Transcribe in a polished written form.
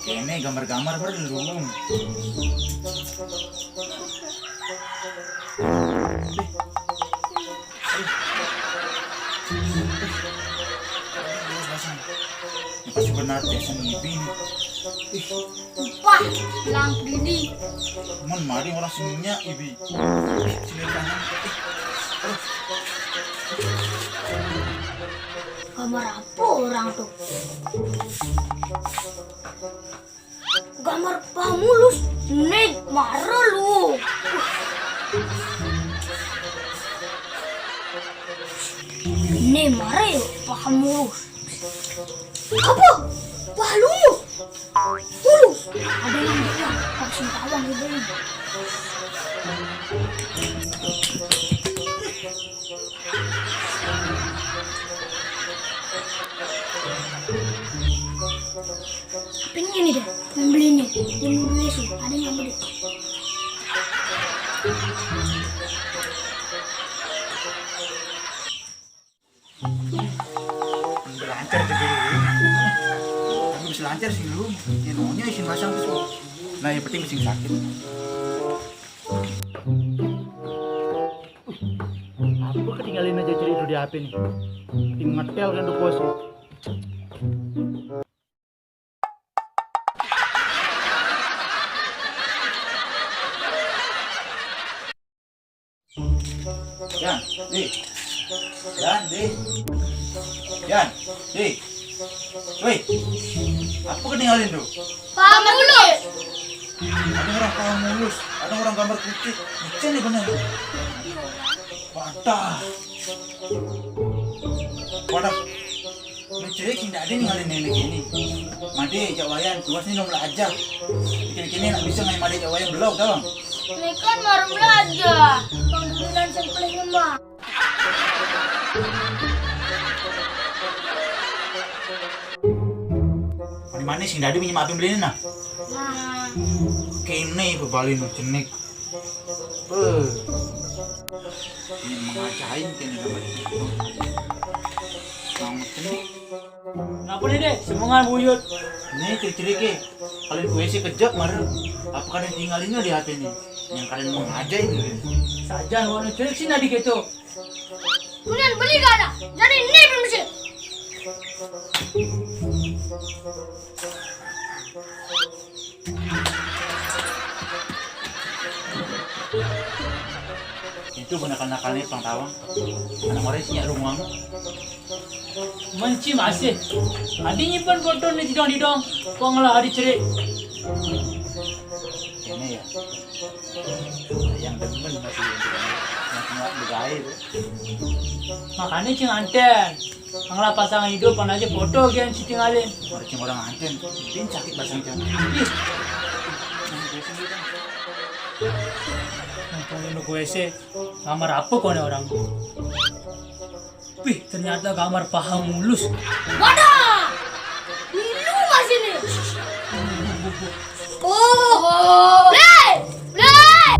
Kayaknya gambar-gambar baru di rumah. Pasti benar Jason Ibin. Wah, lang Didi. Mon mari orang sininya Ibi. Sini kanan. Gambar apa orang tuh? Gambar pamulus. Nih, marah lu. Nih, marah yuk, pamulus. Apa? Palus. Mulus. Ada yang bilang, kasih tawang gitu. Apanya nih deh, yang belinya, yang beli sih, ada yang beli. Lancar jadi. Tapi bisa lancar sih lu. Ya namanya isin pasang tuh. Nah yang penting mesin sakit. Apa ketinggalin aja cerita di HP nih? Tim ngetel kan tuh pos. Jan, di. Jan, di. Jan, di. Woi. Apa ketinggalin tuh? Pamulus. Ada orang paham mulus, ada orang gambar putih. Macam nih bener. Wadah. Wadah. Mencuri tidak ada ninggalin nenek ini. Made jawayan, tuas nih nomor aja. Kini nak bisa main made jawayan belum, tau? Ini kan baru belajar. Panggilan sampelnya mah. Di mana sih dadi minjem api beliin nah? Nah, Kene bebalin cenik. Ini mengacain kene gambar. Kamu cenik. Kenapa nih deh? Semangat buyut. Ini ciri-ciri ke. Kalian gue sih kejap marah. Apa kalian tinggalinnya di HP ini? Yang kalian mau ngajain gitu. Saja warna celik sih nadi gitu. kemudian beli gak ada. Jadi ini permisi. Itu nakal-nakalnya Pang Tawang. Anak orang sih rumah. Menci masih. Adi nyimpan foto nih didong. Kok ngalah hari cerik. Ini ya. Yang demen masih yang cuma bergaya. Makanya cing anten. Ngalah pasangan hidup pan aja foto gian si tinggalin. Macam orang anten, bin sakit basang jam. Ih. Ngomongin gue sih, gambar apa kau nih orang? Wih, ternyata gambar paham mulus. Wadah! Ini masih nih. Oh! Play! Play!